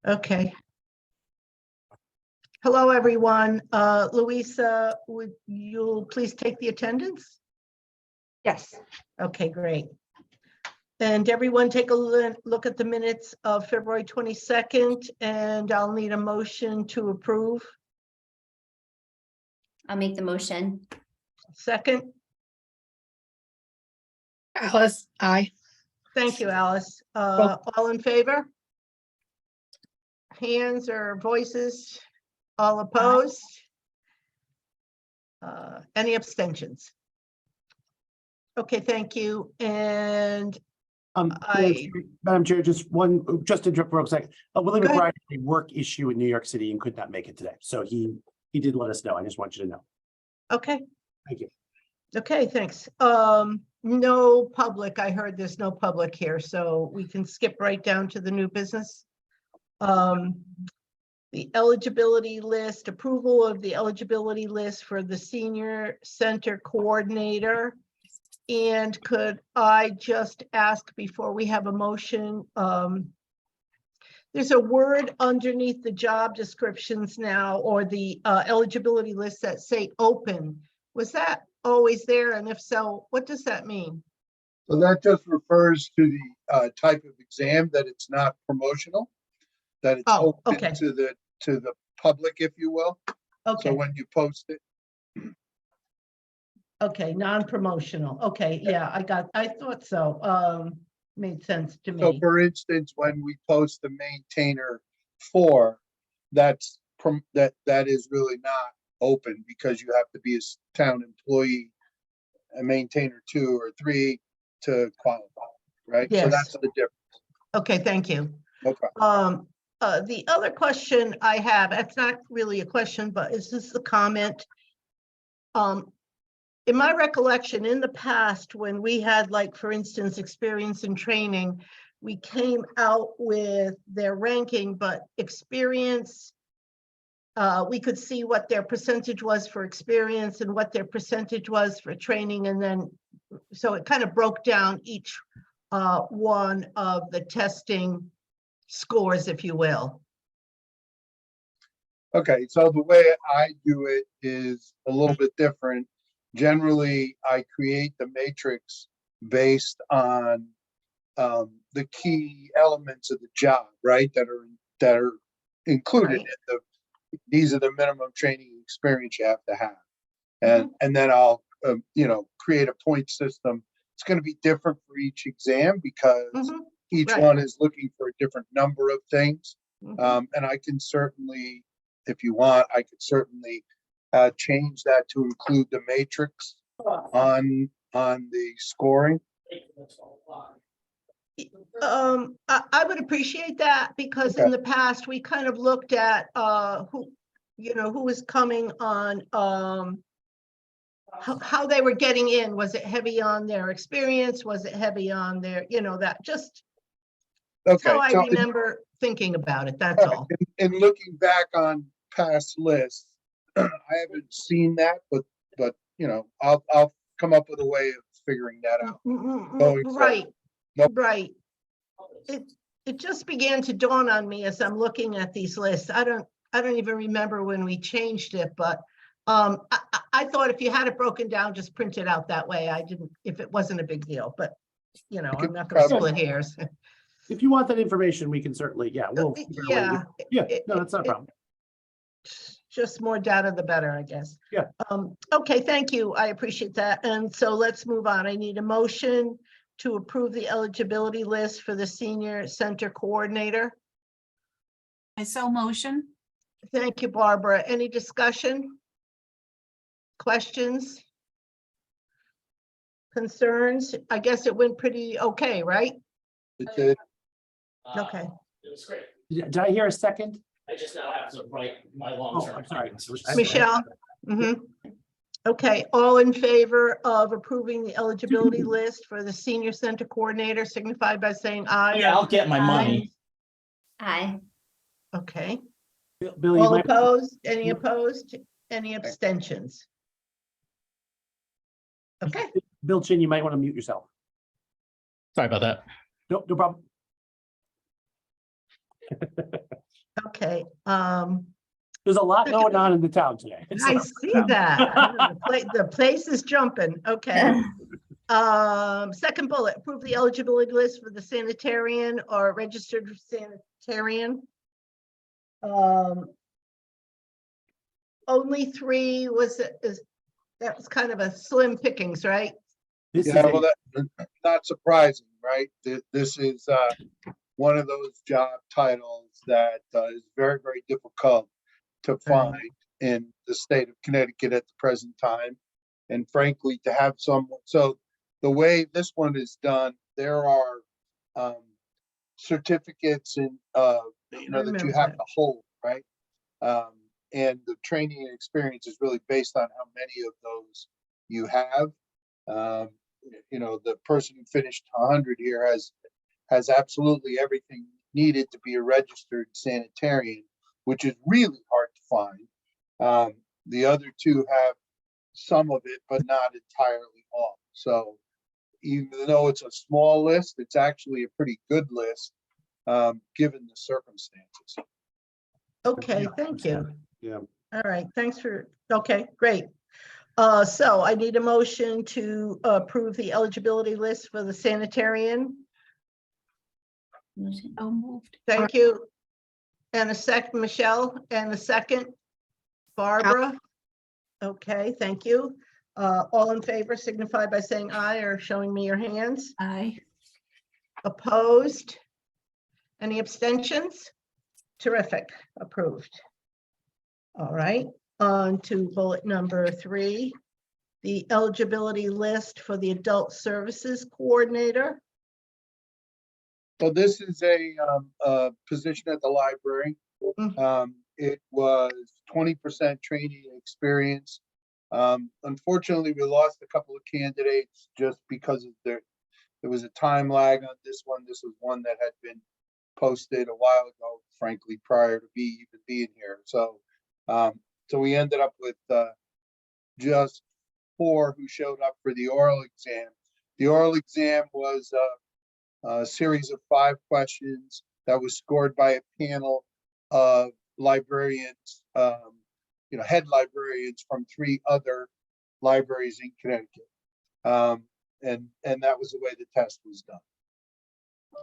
Okay. Hello, everyone. Louisa, would you please take the attendance? Yes. Okay, great. And everyone take a look at the minutes of February 22nd, and I'll need a motion to approve. I'll make the motion. Second, Alice, aye. thank you, Alice. All in favor? Hands or voices? All opposed? Any abstentions? Okay, thank you. And Madam Chair, just to interrupt for a second. Willie Go ahead. McBride had a work issue in New York City and could not make it today. So he did let us know. I just want you to know. okay. Thank you. Okay, thanks. No public. I heard there's no public here, so we can skip right down to the new business. The eligibility list, approval of the eligibility list for the senior center coordinator. And could I just ask before we have a motion, there's a word underneath the job descriptions now, or the eligibility list that say open. Was that always there? And if so, what does that mean? So that just refers to the type of exam, that it's not promotional, that it's Oh, open okay. to the public, if you will. So Okay, when you post it, okay, non-promotional. Okay, yeah, I thought so. Made sense to so me. for instance, when we post the maintainer 4, that is really not open, because you have to be a town employee, a maintainer 2 or 3 to qualify, right? So Yes. that's the difference. Okay, thank you. No problem. The other question I have, it's not really a question, but is this a comment? In my recollection, in the past, when we had, like, for instance, experience and training, we came out with their ranking, but experience, we could see what their percentage was for experience and what their percentage was for training. And then, so it kind of broke down each one of the testing scores, if you will. Okay, so the way I do it is a little bit different. Generally, I create the matrix based on the key elements of the job, right? That are included Right. in these are the minimum training experience you have to have. And then I'll, create a point system. It's going to be different for each exam, because each right. one is looking for a different number of things. Mhm. And I can certainly, if you want, I could certainly change that to include the matrix on the scoring. I would appreciate that, because in Okay. the past, we kind of looked at who was coming on, how they were getting in. Was it heavy on their experience? Was it heavy on their, that just Okay, how I so remember thinking about it, that's all. in looking back on past lists, I haven't seen that, but I'll come up with a way of figuring that out. Going forward. Right, Nope. right. It just began to dawn on me as I'm looking at these lists. I don't even remember when we changed it, but I thought if you had it broken down, just print it out that way. I didn't, if it wasn't a big deal, but I'm not gonna probably- split hairs. If you want that information, we can certainly, we'll. figure out a way to Yeah. get- no, that's not a problem. Just more data, the better, I guess. Yeah. Okay, thank you. I appreciate that. And so let's move on. I need a motion to approve the eligibility list for the senior center coordinator. I so motion. Thank you, Barbara. Any discussion? Questions? Concerns? I guess it went pretty okay, right? It did. Okay. It was great. Did I hear a second? I just now have to write my Oh, long-term. I'm sorry. plans, which is- Okay. Michelle? Mhm. Okay, all in favor of approving the eligibility list for the senior center coordinator signify by saying aye. Yeah, I'll get my money. Aye. Okay, Bill, you all might, opposed? Any opposed? Any abstentions? Okay, Bill Chin, you might want to mute yourself. Sorry about that. No problem. There's a lot going on in the town today. I see that. The place is jumping. Okay. Second bullet, approve the eligibility list for the sanitarian or registered sanitarian. Only 3 that was kind of a slim pickings, right? This is Yeah, well, a- that, not surprising, right? This is, one of those job titles that is very, very difficult to find in the state of Connecticut at the present time. And frankly, to have someone, so the way this one is done, there are, certificates and, that you Remember have that. to hold, right? And the training and experience is really based on how many of those you have. The person who finished 100 here has absolutely everything needed to be a registered sanitarian, which is really hard to find. The other 2 have some of it, but not entirely all. So even though it's a small list, it's actually a pretty good list, given the circumstances. Okay, thank you. Yeah. All right, thanks for, okay, great. So I need a motion to approve the eligibility list for the sanitarian. Motion. So moved. Thank you. And a second, Michelle, and a second, Barbara. Okay, thank you. All in favor signify by saying aye or showing me your hands. Aye. Opposed? Any abstentions? Terrific, approved. All right, on to bullet number 3, the eligibility list for the adult services coordinator. So this is a position at the library. It was 20% training experience. Unfortunately, we lost a couple of candidates just because of there was a time lag on this one. This was one that had been posted a while ago, frankly, prior to me even being here. So we ended up with just 4 who showed up for the oral exam. The oral exam was a series of 5 questions that was scored by a panel of librarians, head librarians from 3 other libraries in Connecticut. And that was the way the test was done.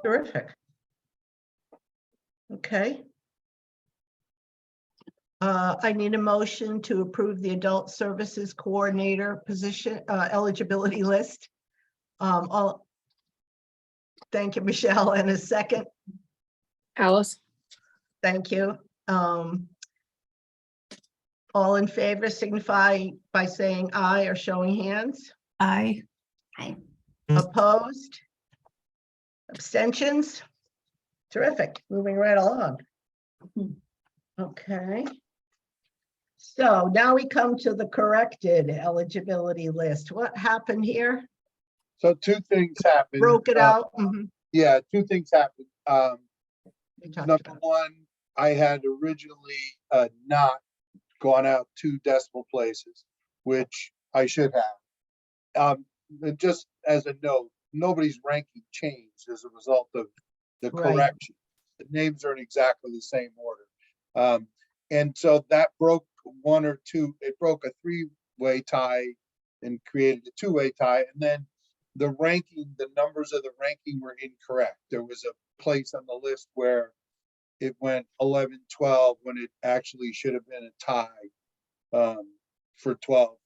Terrific. Okay. I need a motion to approve the adult services coordinator position eligibility list. Thank you, Michelle, and a second. Alice. Thank you. All in favor signify by saying aye or showing hands. Aye. Aye. Opposed? Abstentions? Terrific, moving right along. Okay. So now we come to the corrected eligibility list. What happened here? So 2 things happened. Broke it out. Mhm. Yeah, 2 things happened. We talked Number about it. 1, I had originally not gone out 2 decimal places, which I should have. And just as a note, nobody's ranking changed as a result of the Right. correction. The names are in exactly the same order. And so that broke 1 or 2, it broke a 3-way tie and created a 2-way tie. And then the ranking, the numbers of the ranking were incorrect. There was a place on the list where it went 11-12 when it actually should have been a tie for 12.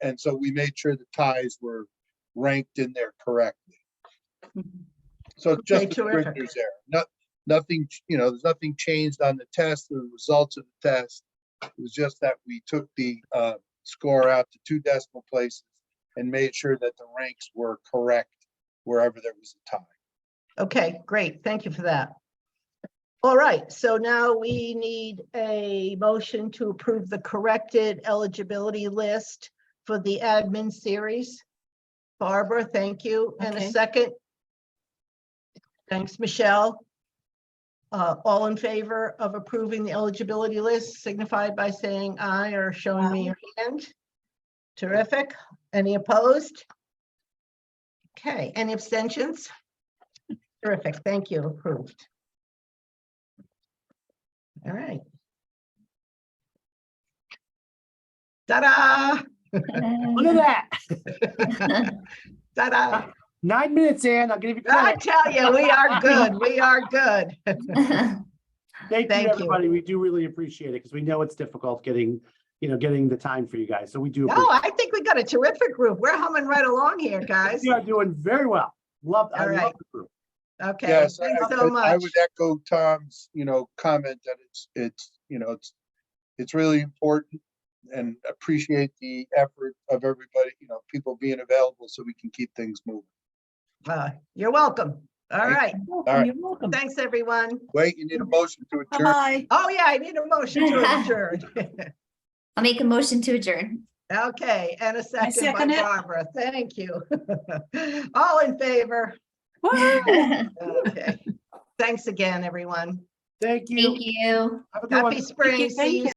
And so we made sure the ties were ranked in there correctly. So Okay, just a terrific. scrivener's error. Nothing, there's nothing changed on the test, the results of the test. It was just that we took the score out to 2 decimal places and made sure that the ranks were correct wherever there was a tie. Okay, great. Thank you for that. All right, so now we need a motion to approve the corrected eligibility list for the admin series. Barbara, thank you. And a Okay. second. Thanks, Michelle. All in favor of approving the eligibility list signified by saying aye or showing me your hand. Terrific. Any opposed? Okay, any abstentions? Terrific, thank you, approved. All right, Ta-da! Look at that. Ta-da! 9 minutes, Ann. I'll give you I credit. tell you, we are good. We are good. Thank Thank you, you. everybody. We do really appreciate it because we know it's difficult getting, getting the time for you guys. So we do. No, appreciate I think we got a terrific group. We're humming right along here, it. guys. You are doing very well. I All love right. the group. Okay, Yes, thanks I so much. would echo Tom's, comment that it's really important and appreciate the effort of everybody, people being available so we can keep things moving. You're welcome. All Thank right. right. You're welcome. Thanks, everyone. Wait, you need a motion to adjourn. Bye-bye. Oh, yeah, I need a motion to adjourn. I'll make a motion to adjourn. Okay, and a second by second it. Barbara. Thank you. All in favor? Woo! Okay. Thanks again, everyone. Thank you. Thank you. Have a good one. Happy spring. Thank See you. you